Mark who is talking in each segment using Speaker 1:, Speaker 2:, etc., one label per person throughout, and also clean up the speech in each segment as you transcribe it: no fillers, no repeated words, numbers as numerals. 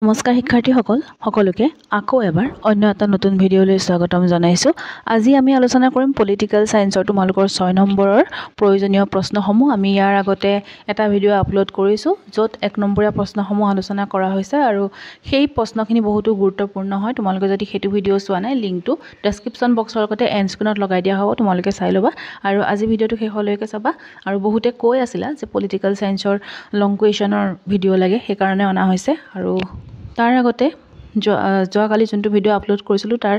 Speaker 1: নমস্কাৰ শিক্ষাৰ্থীসকল সকলোকে আকৌ এবাৰ অন্য এটা নতুন ভিডিঅ'লৈ স্বাগতম জনাইছোঁ। আজি আমি আলোচনা কৰিম পলিটিকেল সায়েন্সৰ তোমালোকৰ 6 নম্বৰৰ প্ৰয়োজনীয় প্ৰশ্নসমূহ। আমি ইয়াৰ আগতে এটা ভিডিঅ' আপলোড কৰিছোঁ য'ত 1 নম্বৰীয়া প্ৰশ্নসমূহ আলোচনা কৰা হৈছে আৰু সেই প্ৰশ্নখিনি বহুতো গুৰুত্বপূৰ্ণ হয়। তোমালোকে যদি সেইটো ভিডিঅ' চোৱা নাই লিংকটো ডেছক্ৰিপশ্যন বক্সৰ লগতে এণ্ড স্ক্ৰীনত লগাই দিয়া হ'ব, তোমালোকে চাই ল'বা আৰু আজি ভিডিঅ'টো শেষলৈকে চাবা। আৰু বহুতে কৈ আছিলা যে পলিটিকেল সায়েন্সৰ লং কুৱেশ্যনৰ ভিডিঅ' লাগে, সেইকাৰণে অনা হৈছে। আৰু তাৰ আগতে যোৱাকালি যোনটো ভিডিঅ' আপলোড কৰিছিলোঁ তাৰ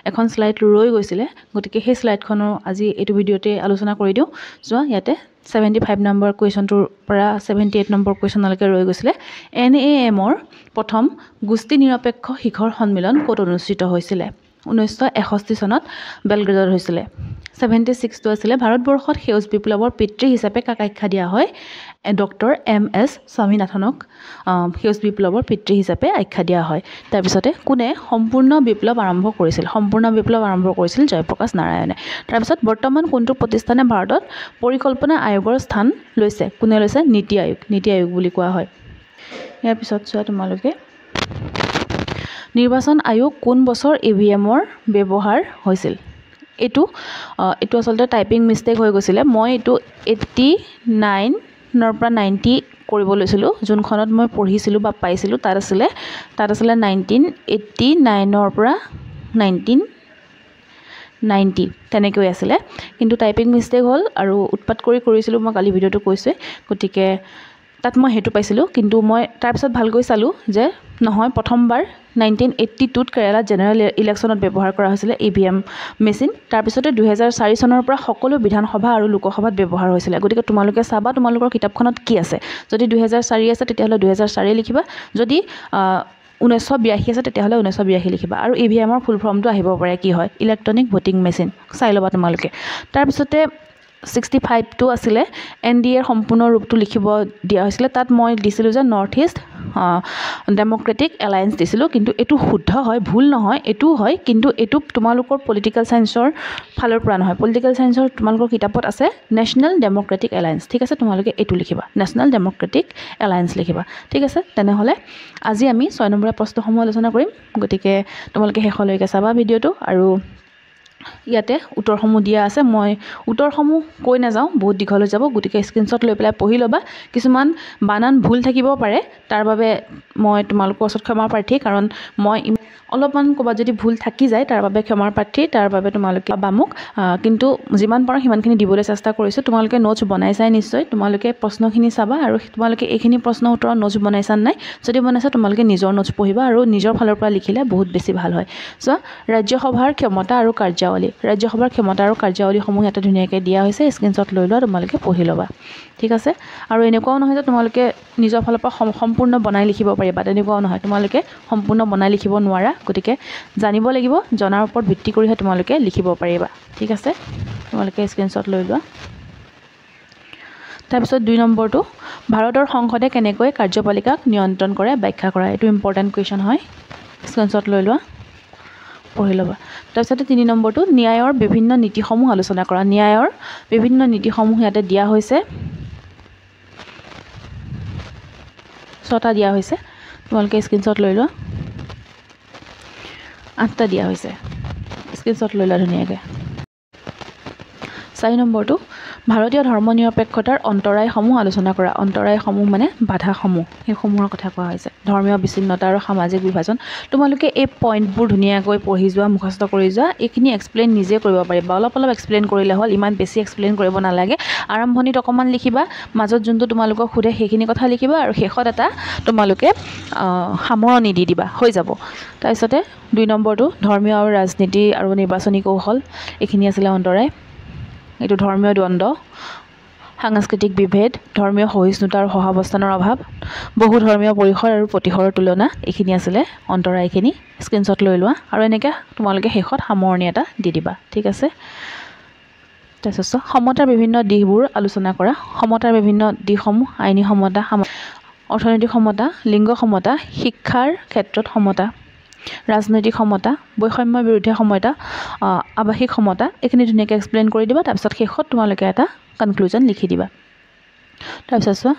Speaker 1: এখন শ্লাইড ৰৈ গৈছিলে, গতিকে সেই শ্লাইডখনো আজি এইটো ভিডিঅ'তে আলোচনা কৰি দিওঁ। যোৱা ইয়াতে 75 নম্বৰ কুৱেশ্যনটোৰ পৰা 78 নম্বৰ কুৱেশ্যনলৈকে ৰৈ গৈছিলে। NAM-ৰ প্ৰথম গোষ্ঠী নিৰপেক্ষ শিখৰ সন্মিলন ক'ত অনুষ্ঠিত হৈছিলে? 1961 চনত বেলগ্ৰেডত হৈছিলে। 76টো আছিলে ভাৰতবৰ্ষত সেউজ বিপ্লৱৰ পিতৃ হিচাপে কাক আখ্যা দিয়া হয়? ডক্টৰ MS স্বামীনাথনক সেউজ বিপ্লৱৰ পিতৃ হিচাপে আখ্যা দিয়া হয়। তাৰপিছতে কোনে সম্পূৰ্ণ বিপ্লৱ আৰম্ভ কৰিছিল? সম্পূৰ্ণ বিপ্লৱ আৰম্ভ কৰিছিল জয়প্ৰকাশ নাৰায়ণে। তাৰপিছত বৰ্তমান কোনটো প্ৰতিষ্ঠানে ভাৰতত পৰিকল্পনা আয়োগৰ স্থান লৈছে? কোনে লৈছে? নীতি আয়োগ। নীতি আয়োগ বুলি কোৱা হয়। ইয়াৰ পিছত চোৱা তোমালোকে নিৰ্বাচন আয়োগ কোন বছৰ EVM-ৰ ব্যৱহাৰ হৈছিল? এইটো আচলতে টাইপিং মিষ্টেক হৈ গৈছিলে। মই এইটো 89ৰ পৰা 90 কৰিব লৈছিলোঁ, যোনখনত মই পঢ়িছিলোঁ বা পাইছিলোঁ তাত আছিলে 1989ৰ পৰা 1990 তেনেকৈ আছিলে, কিন্তু টাইপিং মিষ্টেক হ'ল আৰু উৎপাত কৰিছিলোঁ। মই কালি ভিডিঅ'টো কৈছোঁৱে, গতিকে তাত মই সেইটো পাইছিলোঁ, কিন্তু মই তাৰপিছত ভালকৈ চালোঁ যে নহয়, প্ৰথমবাৰ 1982ত কেৰালাত জেনেৰেল ইলেকশ্যনত ব্যৱহাৰ কৰা হৈছিলে EVM মেচিন। তাৰপিছতে 2004 চনৰ পৰা সকলো বিধানসভা আৰু লোকসভাত ব্যৱহাৰ হৈছিলে। গতিকে তোমালোকে চাবা তোমালোকৰ কিতাপখনত কি আছে। যদি 2004 আছে তেতিয়াহ'লে 2004 লিখিবা, যদি 1982 আছে তেতিয়াহ'লে 1982 লিখিবা। আৰু EVM-ৰ ফুল ফৰ্মটো আহিব পাৰে কি হয়? Electronic voting machine. চাই ল'বা তোমালোকে। তাৰপিছতে 65টো আছিলে NDA-ৰ সম্পূৰ্ণ ৰূপটো লিখিব দিয়া হৈছিলে। তাত মই দিছিলোঁ যে নৰ্থ ইষ্ট ডেম'ক্ৰেটিক এলায়েন্স দিছিলোঁ, কিন্তু এইটো শুদ্ধ হয়, ভুল নহয়, এইটোও হয়, কিন্তু এইটো তোমালোকৰ পলিটিকেল সায়েন্সৰ ফালৰ পৰা নহয়। পলিটিকেল সায়েন্সৰ তোমালোকৰ কিতাপত আছে নেশ্যনেল ডেম'ক্ৰেটিক এলায়েন্স। ঠিক আছে, তোমালোকে এইটো লিখিবা, নেশ্যনেল ডেম'ক্ৰেটিক এলায়েন্স লিখিবা। ঠিক আছে, তেনেহ'লে আজি আমি 6 নম্বৰীয়া প্ৰশ্নসমূহ আলোচনা কৰিম, গতিকে তোমালোকে শেষলৈকে চাবা ভিডিঅ'টো। আৰু ইয়াতে উত্তৰসমূহ দিয়া আছে। মই উত্তৰসমূহ কৈ নাযাওঁ, বহুত দীঘল হৈ যাব, গতিকে স্ক্ৰীনশ্বট লৈ পেলাই পঢ়ি ল'বা। কিছুমান বানান ভুল থাকিব পাৰে, তাৰ বাবে মই তোমালোকৰ ওচৰত ক্ষমাৰ প্ৰাৰ্থী, কাৰণ মই অলপমান ক'ৰবাত যদি ভুল থাকি যায় তাৰ বাবে ক্ষমাৰ প্ৰাৰ্থী। তাৰ বাবে তোমালোকে বা মোক কিন্তু যিমান পাৰোঁ সিমানখিনি দিবলৈ চেষ্টা কৰিছোঁ। তোমালোকে নোটছ বনাইছাই নিশ্চয়, তোমালোকে প্ৰশ্নখিনি চাবা আৰু তোমালোকে এইখিনি প্ৰশ্ন উত্তৰৰ নোটছ বনাইছা নাই? যদি বনাইছা তোমালোকে নিজৰ নোটছ পঢ়িবা আৰু নিজৰ ফালৰ পৰা লিখিলে বহুত বেছি ভাল হয়। চোৱা, ৰাজ্যসভাৰ ক্ষমতা আৰু কাৰ্যাৱলী। ৰাজ্যসভাৰ ক্ষমতা আৰু কাৰ্যাৱলীসমূহ ইয়াতে ধুনীয়াকৈ দিয়া হৈছে, স্ক্ৰীনশ্বট লৈ লোৱা, তোমালোকে পঢ়ি ল'বা। ঠিক আছে, আৰু এনেকুৱাও নহয় যে তোমালোকে নিজৰ ফালৰ পৰা সম্পূৰ্ণ বনাই লিখিব পাৰিবা, তেনেকুৱাও নহয়। তোমালোকে সম্পূৰ্ণ বনাই লিখিব নোৱাৰা, গতিকে জানিব লাগিব, জনাৰ ওপৰত ভিত্তি কৰিহে তোমালোকে লিখিব পাৰিবা। ঠিক আছে, তোমালোকে স্ক্ৰীনশ্বট লৈ লোৱা। তাৰপিছত 2 নম্বৰটো, ভাৰতৰ সংসদে কেনেকৈ কাৰ্যপালিকাক নিয়ন্ত্ৰণ কৰে ব্যাখ্যা কৰা। এইটো ইম্পৰ্টেণ্ট কুৱেশ্যন হয়, স্ক্ৰীনশ্বট লৈ লোৱা, পঢ়ি ল'বা। তাৰপিছতে 3 নম্বৰটো, ন্যায়ৰ বিভিন্ন নীতিসমূহ আলোচনা কৰা। ন্যায়ৰ বিভিন্ন নীতিসমূহ ইয়াতে দিয়া হৈছে, 6টা দিয়া হৈছে, তোমালোকে স্ক্ৰীনশ্বট লৈ লোৱা। 8টা দিয়া হৈছে, স্ক্ৰীনশ্বট লৈ লোৱা ধুনীয়াকৈ। 4 নম্বৰটো, ভাৰতীয় ধৰ্ম নিৰপেক্ষতাৰ অন্তৰায়সমূহ আলোচনা কৰা। অন্তৰায়সমূহ মানে বাধাসমূহ, সেইসমূহৰ কথা কোৱা হৈছে। ধৰ্মীয় বিচ্ছিন্নতা আৰু সামাজিক বিভাজন। তোমালোকে এই পইণ্টবোৰ ধুনীয়াকৈ পঢ়ি যোৱা, মুখস্থ কৰি যোৱা, এইখিনি এক্সপ্লেইন নিজে কৰিব পাৰিবা। অলপ এক্সপ্লেইন কৰিলে হ'ল, ইমান বেছি এক্সপ্লেইন কৰিব নালাগে। আৰম্ভণিত অকণমান লিখিবা, মাজত যোনটো তোমালোকক সোধে সেইখিনি কথা লিখিবা, আৰু শেষত এটা তোমালোকে সামৰণি দি দিবা, হৈ যাব। তাৰপিছতে 2 নম্বৰটো, ধৰ্মীয় আৰু ৰাজনীতি আৰু নিৰ্বাচনী কৌশল। এইখিনি আছিলে অন্তৰায়। এইটো ধৰ্মীয় দ্বন্দ্ব, সাংস্কৃতিক বিভেদ, ধৰ্মীয় সহিষ্ণুতা আৰু সহাৱস্থানৰ অভাৱ, বহু ধৰ্মীয় পৰিসৰ আৰু প্ৰতিসৰৰ তুলনা। এইখিনি আছিলে অন্তৰায়খিনি, স্ক্ৰীনশ্বট লৈ লোৱা, আৰু এনেকৈ তোমালোকে শেষত সামৰণি এটা দি দিবা। ঠিক আছে, তাৰপিছত সমতাৰ বিভিন্ন দিশবোৰ আলোচনা কৰা। সমতাৰ বিভিন্ন দিশসমূহ: আইনী সমতা, অৰ্থনৈতিক সমতা, লিংগ সমতা, শিক্ষাৰ ক্ষেত্ৰত সমতা, ৰাজনৈতিক সমতা, বৈষম্যৰ বিৰুদ্ধে সমতা, আৱাসিক সমতা। এইখিনি ধুনীয়াকৈ এক্সপ্লেইন কৰি দিবা। তাৰপিছত শেষত তোমালোকে এটা কনক্লুজন লিখি দিবা। তাৰপিছত চোৱা,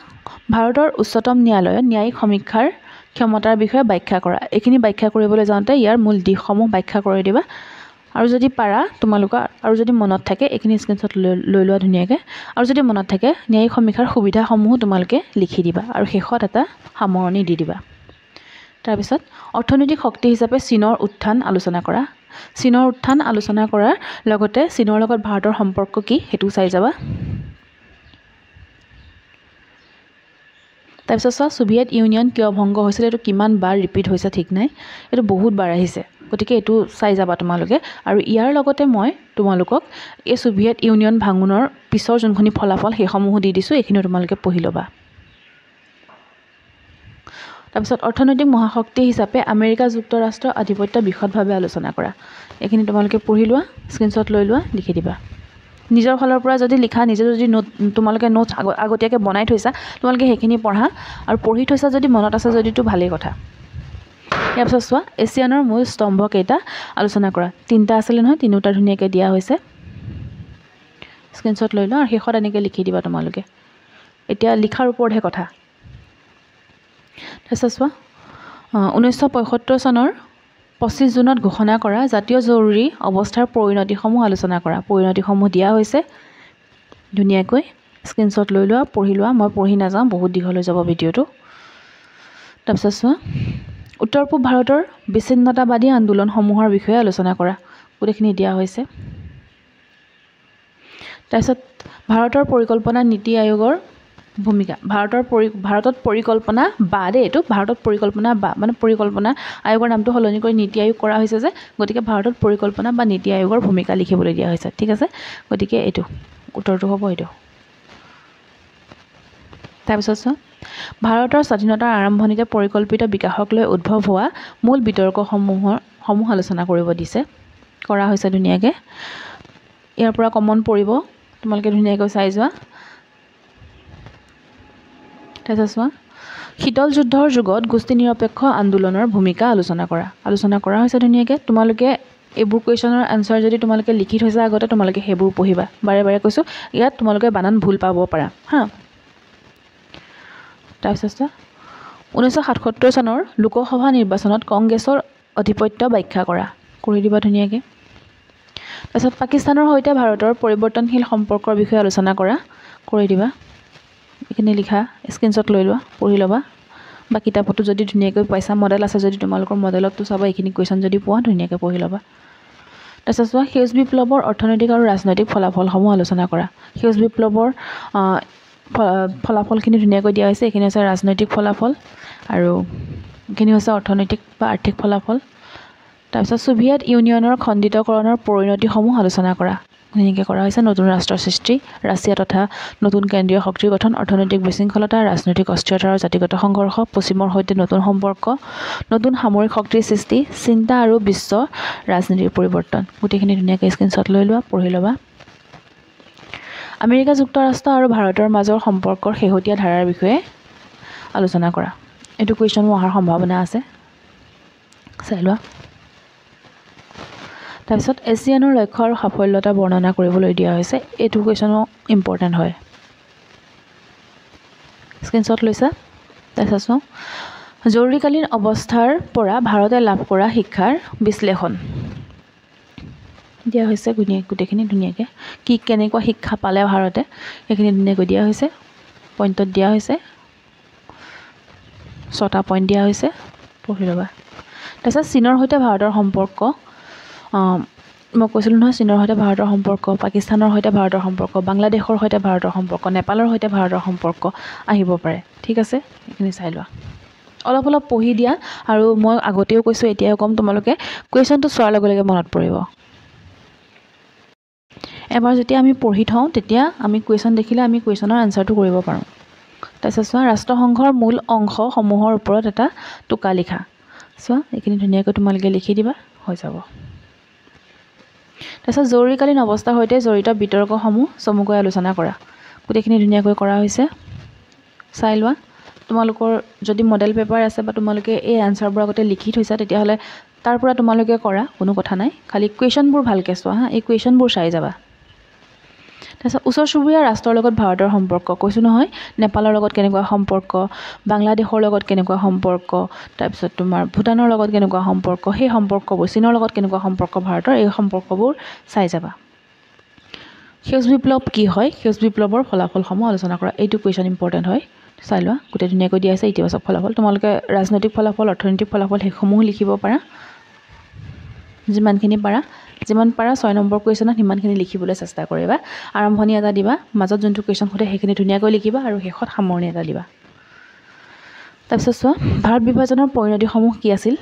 Speaker 1: ভাৰতৰ উচ্চতম ন্যায়ালয়ত ন্যায়িক সমীক্ষাৰ ক্ষমতাৰ বিষয়ে ব্যাখ্যা কৰা। এইখিনি ব্যাখ্যা কৰিবলৈ যাওঁতে ইয়াৰ মূল দিশসমূহ ব্যাখ্যা কৰি দিবা আৰু যদি পাৰা তোমালোকৰ আৰু যদি মনত থাকে এইখিনি স্ক্ৰীনশ্বট লৈ লোৱা ধুনীয়াকৈ আৰু যদি মনত থাকে ন্যায়িক সমীক্ষাৰ সুবিধাসমূহ তোমালোকে লিখি দিবা আৰু শেষত এটা সামৰণি দি দিবা। তাৰপিছত অৰ্থনৈতিক শক্তি হিচাপে চীনৰ উত্থান আলোচনা কৰা। চীনৰ উত্থান আলোচনা কৰাৰ লগতে চীনৰ লগত ভাৰতৰ সম্পৰ্ক কি সেইটো চাই যাবা। তাৰপিছত চোৱা সোভিয়েট ইউনিয়ন কিয় ভংগ হৈছিল, এইটো কিমান বাৰ ৰিপিট হৈছে ঠিক নাই, এইটো বহুত বাৰ আহিছে, গতিকে এইটো চাই যাবা তোমালোকে। আৰু ইয়াৰ লগতে মই তোমালোকক এই সোভিয়েট ইউনিয়ন ভাঙোনৰ পিছৰ যোনখিনি ফলাফল সেইসমূহো দি দিছোঁ, এইখিনিও তোমালোকে পঢ়ি ল'বা। তাৰপিছত অৰ্থনৈতিক মহাশক্তি হিচাপে আমেৰিকা যুক্তৰাষ্ট্ৰৰ আধিপত্য বিশদভাৱে আলোচনা কৰা। এইখিনি তোমালোকে পঢ়ি লোৱা, স্ক্ৰীনশ্বট লৈ লোৱা, লিখি দিবা। নিজৰ ফালৰ পৰা যদি লিখা, নিজে যদি তোমালোকে নোটছ আগতীয়াকৈ বনাই থৈছা, তোমালোকে সেইখিনি পঢ়া আৰু পঢ়ি থৈছা যদি মনত আছে যদিতো ভালেই কথা। ইয়াৰ পিছত চোৱা এছিয়ানৰ মূল স্তম্ভ কেইটা আলোচনা কৰা। 3টা আছিলে নহয়, 3টা ধুনীয়াকৈ দিয়া হৈছে, স্ক্ৰীনশ্বট লৈ লোৱা আৰু শেষত এনেকৈ লিখি দিবা তোমালোকে। এতিয়া লিখাৰ ওপৰতহে কথা। তাৰপিছত চোৱা 1975 চনৰ 25 জুনত ঘোষণা কৰা জাতীয় জৰুৰী অৱস্থাৰ পৰিণতিসমূহ আলোচনা কৰা। পৰিণতিসমূহ দিয়া হৈছে ধুনীয়াকৈ, স্ক্ৰীনশ্বট লৈ লোৱা, পঢ়ি লোৱা। মই পঢ়ি নাযাওঁ, বহুত দীঘল হৈ যাব ভিডিঅ'টো। তাৰপিছত চোৱা উত্তৰ পূব ভাৰতৰ বিচ্ছিন্নতাবাদী আন্দোলনসমূহৰ বিষয়ে আলোচনা কৰা। গোটেইখিনি দিয়া হৈছে। তাৰপিছত ভাৰতৰ পৰিকল্পনা নীতি আয়োগৰ ভূমিকা। ভাৰতত পৰিকল্পনা বা এইটো ভাৰতত পৰিকল্পনা বা মানে পৰিকল্পনা আয়োগৰ নামটো সলনি কৰি নীতি আয়োগ কৰা হৈছে যে, গতিকে ভাৰতত পৰিকল্পনা বা নীতি আয়োগৰ ভূমিকা লিখিবলৈ দিয়া হৈছে, ঠিক আছে। গতিকে এইটো উত্তৰটো হ'ব এইটো। তাৰপিছত চোৱা ভাৰতৰ স্বাধীনতাৰ আৰম্ভণিতে পৰিকল্পিত বিকাশক লৈ উদ্ভৱ হোৱা মূল বিতৰ্কসমূহ আলোচনা কৰিব দিছে, কৰা হৈছে ধুনীয়াকৈ। ইয়াৰ পৰা কমন পৰিব, তোমালোকে ধুনীয়াকৈ চাই যোৱা। তাৰপিছত চোৱা শীতল যুদ্ধৰ যুগত গোষ্ঠী নিৰপেক্ষ আন্দোলনৰ ভূমিকা আলোচনা কৰা। আলোচনা কৰা হৈছে ধুনীয়াকৈ। তোমালোকে এইবোৰ কুৱেশ্যনৰ এনচাৰ যদি তোমালোকে লিখি থৈছা আগতে, তোমালোকে সেইবোৰ পঢ়িবা। বাৰে বাৰে কৈছোঁ, ইয়াত তোমালোকে বানান ভুল পাব পাৰা হা। তাৰপিছত চোৱা 1977 চনৰ লোকসভা নিৰ্বাচনত কংগ্ৰেছৰ আধিপত্য ব্যাখ্যা কৰা। কৰি দিবা ধুনীয়াকৈ। তাৰপিছত পাকিস্তানৰ সৈতে ভাৰতৰ পৰিৱৰ্তনশীল সম্পৰ্কৰ বিষয়ে আলোচনা কৰা। কৰি দিবা। এইখিনি লিখা, স্ক্ৰীনশ্বট লৈ লোৱা, পঢ়ি ল'বা। বা কিতাপতো যদি ধুনীয়াকৈ পাইছা, মডেল আছে যদি তোমালোকৰ মডেলতো চাবা, এইখিনি কুৱেশ্যন যদি পোৱা ধুনীয়াকৈ পঢ়ি ল'বা। তাৰপিছত চোৱা সেউজ বিপ্লৱৰ অৰ্থনৈতিক আৰু ৰাজনৈতিক ফলাফলসমূহ আলোচনা কৰা। সেউজ বিপ্লৱৰ ফলাফলখিনি ধুনীয়াকৈ দিয়া হৈছে। এইখিনি হৈছে ৰাজনৈতিক ফলাফল আৰু এইখিনি হৈছে অৰ্থনৈতিক বা আৰ্থিক ফলাফল। তাৰপিছত সোভিয়েট ইউনিয়নৰ খণ্ডিতকৰণৰ পৰিণতিসমূহ আলোচনা কৰা। ধুনীয়াকৈ কৰা হৈছে। নতুন ৰাষ্ট্ৰৰ সৃষ্টি, ৰাছিয়া তথা নতুন কেন্দ্ৰীয় শক্তিৰ গঠন, অৰ্থনৈতিক বিশৃংখলতা, ৰাজনৈতিক অস্থিৰতা আৰু জাতিগত সংঘৰ্ষ, পশ্চিমৰ সৈতে নতুন সম্পৰ্ক, নতুন সামৰিক শক্তিৰ সৃষ্টি, চিন্তা আৰু বিশ্ব ৰাজনীতিৰ পৰিৱৰ্তন। গোটেইখিনি ধুনীয়াকৈ স্ক্ৰীনশ্বট লৈ লোৱা, পঢ়ি ল'বা। আমেৰিকা যুক্তৰাষ্ট্ৰ আৰু ভাৰতৰ মাজৰ সম্পৰ্কৰ শেহতীয়া ধাৰাৰ বিষয়ে আলোচনা কৰা। এইটো কুৱেশ্যনো অহাৰ সম্ভাৱনা আছে, চাই লোৱা। তাৰপিছত এছিয়ানৰ লক্ষ্য আৰু সাফল্যতা বৰ্ণনা কৰিবলৈ দিয়া হৈছে। এইটো কুৱেশ্যনো ইম্পৰ্টেণ্ট হয়, স্ক্ৰীনশ্বট লৈছা। তাৰপিছত চোৱা জৰুৰীকালীন অৱস্থাৰ পৰা ভাৰতে লাভ কৰা শিক্ষাৰ বিশ্লেষণ দিয়া হৈছে। গোটেইখিনি ধুনীয়াকৈ কি কেনেকুৱা শিক্ষা পালে ভাৰতে, সেইখিনি ধুনীয়াকৈ দিয়া হৈছে। পইণ্টত দিয়া হৈছে, 6টা পইণ্ট দিয়া হৈছে, পঢ়ি ল'বা। তাৰপিছত চীনৰ সৈতে ভাৰতৰ সম্পৰ্ক, মই কৈছিলোঁ নহয় চীনৰ সৈতে ভাৰতৰ সম্পৰ্ক, পাকিস্তানৰ সৈতে ভাৰতৰ সম্পৰ্ক, বাংলাদেশৰ সৈতে ভাৰতৰ সম্পৰ্ক, নেপালৰ সৈতে ভাৰতৰ সম্পৰ্ক আহিব পাৰে, ঠিক আছে। এইখিনি চাই লোৱা, অলপ অলপ পঢ়ি দিয়া। আৰু মই আগতেও কৈছোঁ, এতিয়াও ক'ম, তোমালোকে কুৱেশ্যনটো চোৱাৰ লগে লগে মনত পৰিব। এবাৰ যেতিয়া আমি পঢ়ি থওঁ, তেতিয়া আমি কুৱেশ্যন দেখিলে আমি কুৱেশ্যনৰ এনচাৰটো কৰিব পাৰোঁ। তাৰপিছত চোৱা ৰাষ্ট্ৰসংঘৰ মূল অংশসমূহৰ ওপৰত এটা টোকা লিখা। চোৱা এইখিনি ধুনীয়াকৈ তোমালোকে লিখি দিবা, হৈ যাব। তাৰপিছত জৰুৰীকালীন অৱস্থাৰ সৈতে জড়িত বিতৰ্কসমূহ চমুকৈ আলোচনা কৰা। গোটেইখিনি ধুনীয়াকৈ কৰা হৈছে, চাই লোৱা। তোমালোকৰ যদি মডেল পেপাৰ আছে বা তোমালোকে এই এনচাৰবোৰ আগতে লিখি থৈছা, তেতিয়াহ'লে তাৰ পৰা তোমালোকে কৰা, কোনো কথা নাই। খালি কুৱেশ্যনবোৰ ভালকৈ চোৱা হা, এই কুৱেশ্যনবোৰ চাই যাবা। তাৰপিছত ওচৰ চুবুৰীয়া ৰাষ্ট্ৰৰ লগত ভাৰতৰ সম্পৰ্ক কৈছোঁ নহয়, নেপালৰ লগত কেনেকুৱা সম্পৰ্ক, বাংলাদেশৰ লগত কেনেকুৱা সম্পৰ্ক, তাৰপিছত তোমাৰ ভূটানৰ লগত কেনেকুৱা সম্পৰ্ক, সেই সম্পৰ্কবোৰ চীনৰ লগত কেনেকুৱা সম্পৰ্ক ভাৰতৰ, এই সম্পৰ্কবোৰ চাই যাবা। সেউজ বিপ্লৱ কি হয়, সেউজ বিপ্লৱৰ ফলাফলসমূহ আলোচনা কৰা। এইটো কুৱেশ্যন ইম্পৰ্টেণ্ট হয়, চাই লোৱা। গোটেই ধুনীয়াকৈ দিয়া আছে ইতিবাচক ফলাফল। তোমালোকে ৰাজনৈতিক ফলাফল, অৰ্থনৈতিক ফলাফল সেইসমূহ লিখিব পাৰা, যিমানখিনি পাৰা। যিমান পাৰা 6 নম্বৰ কুৱেশ্যনত সিমানখিনি লিখিবলৈ চেষ্টা কৰিবা। আৰম্ভণি এটা দিবা, মাজত যোনটো কুৱেশ্যন সোধে সেইখিনি ধুনীয়াকৈ লিখিবা আৰু শেষত সামৰণি এটা দিবা। তাৰপিছত চোৱা, ভাৰত বিভাজনৰ পৰিণতিসমূহ কি আছিল,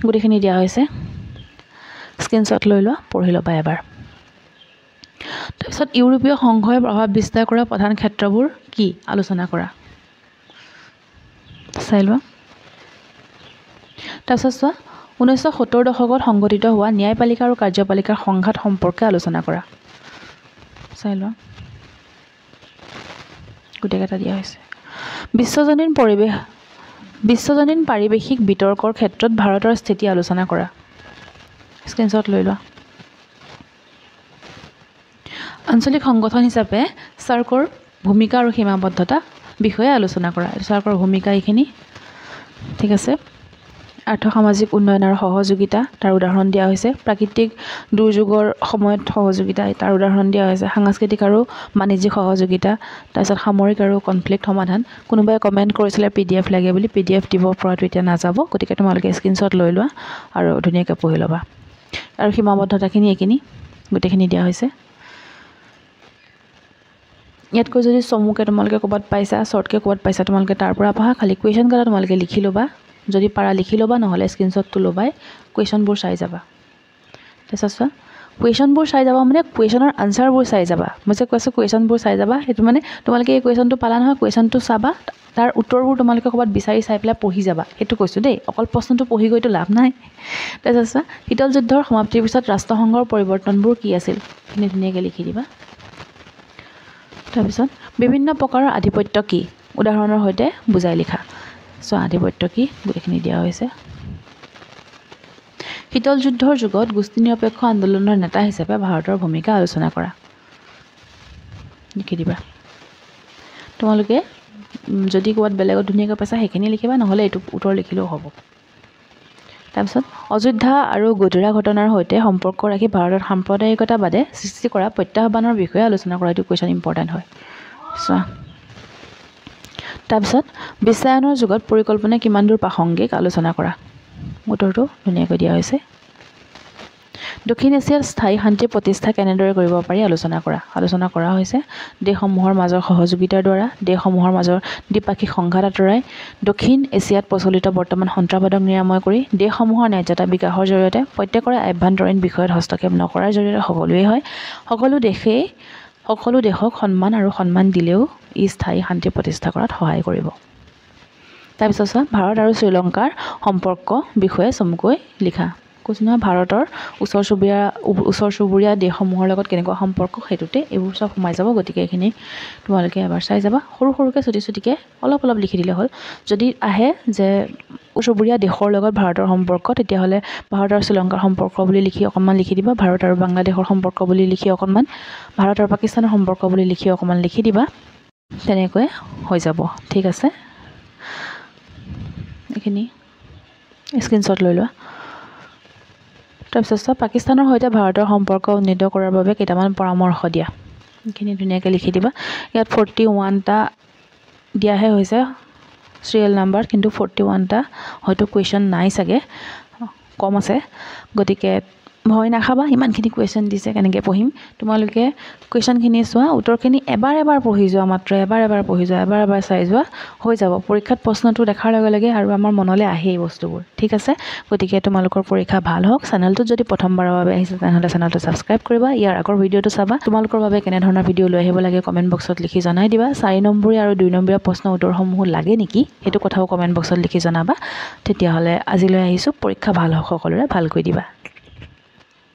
Speaker 1: গোটেইখিনি দিয়া হৈছে। স্ক্ৰীনশ্বট লৈ লোৱা, পঢ়ি ল'বা এবাৰ। তাৰপিছত ইউৰোপীয় সংঘই প্ৰভাৱ বিস্তাৰ কৰা প্ৰধান ক্ষেত্ৰবোৰ কি আলোচনা কৰা, চাই লোৱা। তাৰপিছত চোৱা, 1970 দশকত সংঘটিত হোৱা ন্যায়পালিকা আৰু কাৰ্যপালিকাৰ সংঘাত সম্পৰ্কে আলোচনা কৰা, চাই লোৱা। গোটেইকেইটা দিয়া হৈছে। বিশ্বজনীন পাৰিৱেশিক বিতৰ্কৰ ক্ষেত্ৰত ভাৰতৰ স্থিতি আলোচনা কৰা, স্ক্ৰীনশ্বট লৈ লোৱা। আঞ্চলিক সংগঠন হিচাপে চাৰ্কৰ ভূমিকা আৰু সীমাবদ্ধতা বিষয়ে আলোচনা কৰা। চাৰ্কৰ ভূমিকা এইখিনি, ঠিক আছে। আৰ্থ-সামাজিক উন্নয়ন আৰু সহযোগিতা, তাৰ উদাহৰণ দিয়া হৈছে। প্ৰাকৃতিক দুৰ্যোগৰ সময়ত সহযোগিতা, তাৰ উদাহৰণ দিয়া হৈছে। সাংস্কৃতিক আৰু বাণিজ্যিক সহযোগিতা, তাৰপিছত সামৰিক আৰু কনফ্লিক্ট সমাধান। কোনোবাই কমেণ্ট কৰিছিলে PDF লাগে বুলি, PDF দিব পৰাটো এতিয়া নাযাব, গতিকে তোমালোকে স্ক্ৰীনশ্বট লৈ লোৱা আৰু ধুনীয়াকৈ পঢ়ি ল'বা। আৰু সীমাবদ্ধতাখিনি এইখিনি গোটেইখিনি দিয়া হৈছে। ইয়াতকৈ যদি চমুকৈ তোমালোকে ক'ৰবাত পাইছা, শ্বৰ্টকৈ ক'ৰবাত পাইছা, তোমালোকে তাৰ পৰা পঢ়া। খালি কুৱেশ্যন কেইটা তোমালোকে লিখি ল'বা, যদি পাৰা লিখি ল'বা, নহ'লে স্ক্ৰীনশ্বটটো ল'বাই, কুৱেশ্যনবোৰ চাই যাবা। তাৰপিছত চোৱা, কুৱেশ্যনবোৰ চাই যাবা মানে কুৱেশ্যনৰ আনচাৰবোৰ চাই যাবা। মই যে কৈছোঁ কুৱেশ্যনবোৰ চাই যাবা, সেইটো মানে তোমালোকে এই কুৱেশ্যনটো পালা নহয়, কুৱেশ্যনটো চাবা, তাৰ উত্তৰবোৰ তোমালোকে ক'ৰবাত বিচাৰি চাই পেলাই পঢ়ি যাবা, সেইটো কৈছোঁ দেই। অকল প্ৰশ্নটো পঢ়ি গৈতো লাভ নাই। তাৰপিছত চোৱা, শীতল যুদ্ধৰ সমাপ্তিৰ পিছত ৰাষ্ট্ৰসংঘৰ পৰিৱৰ্তনবোৰ কি আছিল, সেইখিনি ধুনীয়াকৈ লিখি দিবা। তাৰপিছত বিভিন্ন প্ৰকাৰৰ আধিপত্য কি, উদাহৰণৰ সৈতে বুজাই লিখা। চোৱা, আধিপত্য কি গোটেইখিনি দিয়া হৈছে। শীতল যুদ্ধৰ যুগত গোষ্ঠী নিৰপেক্ষ আন্দোলনৰ নেতা হিচাপে ভাৰতৰ ভূমিকা আলোচনা কৰা, লিখি দিবা। তোমালোকে যদি ক'ৰবাত বেলেগত ধুনীয়াকৈ পাইছা সেইখিনি লিখিবা, নহ'লে এইটো উত্তৰ লিখিলেও হ'ব। তাৰপিছত অযোধ্যা আৰু গধুৰা ঘটনাৰ সৈতে সম্পৰ্ক ৰাখি ভাৰতত সাম্প্ৰদায়িকতাবাদে সৃষ্টি কৰা প্ৰত্যাহ্বানৰ বিষয়ে আলোচনা কৰা। এইটো কুৱেশ্যন ইম্পৰ্টেণ্ট হয়, চোৱা। তাৰপিছত বিশ্বায়নৰ যুগত পৰিকল্পনা কিমান দূৰ প্ৰাসংগিক আলোচনা কৰা, উত্তৰটো ধুনীয়াকৈ দিয়া হৈছে। দক্ষিণ এছিয়াত স্থায়ী শান্তি প্ৰতিষ্ঠা কেনেদৰে কৰিব পাৰি আলোচনা কৰা। আলোচনা কৰা হৈছে দেশসমূহৰ মাজৰ সহযোগিতাৰ দ্বাৰা, দেশসমূহৰ মাজৰ দ্বিপাক্ষিক সংঘাত আঁতৰাই, দক্ষিণ এছিয়াত প্ৰচলিত বৰ্তমান সন্ত্ৰাসবাদক নিৰাময় কৰি, দেশসমূহৰ ন্যায্যতা বিকাশৰ জৰিয়তে, প্ৰত্যেকৰে আভ্যন্তৰীণ বিষয়ত হস্তক্ষেপ নকৰাৰ জৰিয়তে সকলোৱেই হয়। সকলো দেশক সন্মান আৰু সন্মান দিলেও ই স্থায়ী শান্তি প্ৰতিষ্ঠা কৰাত সহায় কৰিব। তাৰপিছত চোৱা, ভাৰত আৰু শ্ৰীলংকাৰ সম্পৰ্ক বিষয়ে চমুকৈ লিখা। কৈছোঁ নহয়, ভাৰতৰ ওচৰ চুবুৰীয়া দেশসমূহৰ লগত কেনেকুৱা সম্পৰ্ক, সেইটোতে এইবোৰ চব সোমাই যাব। গতিকে এইখিনি তোমালোকে এবাৰ চাই যাবা। সৰু সৰুকৈ চুটিকৈ অলপ লিখি দিলে হ'ল। যদি আহে যে চুবুৰীয়া দেশৰ লগত ভাৰতৰ সম্পৰ্ক, তেতিয়াহ'লে ভাৰত আৰু শ্ৰীলংকাৰ সম্পৰ্ক বুলি লিখি অকণমান লিখি দিবা। ভাৰত আৰু বাংলাদেশৰ সম্পৰ্ক বুলি লিখি অকণমান, ভাৰত আৰু পাকিস্তানৰ সম্পৰ্ক বুলি লিখি অকণমান লিখি দিবা। তেনেকৈ হৈ যাব, ঠিক আছে। এইখিনি স্ক্ৰীনশ্বট লৈ লোৱা। তাৰপিছত পাকিস্তানৰ সৈতে ভাৰতৰ সম্পৰ্ক উন্নীত কৰাৰ বাবে কেইটামান পৰামৰ্শ দিয়া, এইখিনি ধুনীয়াকৈ লিখি দিবা। ইয়াত 41টা দিয়াহে হৈছে চিৰিয়েল নাম্বাৰ, কিন্তু 41টা হয়তো কুৱেশ্যন নাই চাগে, কম আছে। গতিকে ভয় নাখাবা, ইমানখিনি কুৱেশ্যন দিছে কেনেকৈ পঢ়িম। তোমালোকে কুৱেশ্যনখিনি চোৱা, উত্তৰখিনি এবাৰ পঢ়ি যোৱা, মাত্ৰ এবাৰ পঢ়ি যোৱা, এবাৰ চাই যোৱা, হৈ যাব। পৰীক্ষাত প্ৰশ্নটো দেখাৰ লগে লগে আৰু আমাৰ মনলৈ আহে এই বস্তুবোৰ, ঠিক আছে। গতিকে তোমালোকৰ পৰীক্ষা ভাল হওক। চেনেলটোত যদি প্ৰথমবাৰৰ বাবে আহিছে তেনেহ'লে চেনেলটো ছাবস্ক্ৰাইব কৰিবা। ইয়াৰ আগৰ ভিডিঅ'টো চাবা। তোমালোকৰ বাবে কেনেধৰণৰ ভিডিঅ' লৈ আহিব লাগে কমেণ্ট বক্সত লিখি জনাই দিবা। 4 নম্বৰীয়া আৰু 2 নম্বৰীয়া প্ৰশ্ন উত্তৰসমূহ লাগে নেকি, সেইটো কথাও কমেণ্ট বক্সত লিখি জনাবা। তেতিয়াহ'লে আজিলৈ আহিছোঁ। পৰীক্ষা ভাল হওক সকলোৰে, ভালকৈ দিবা।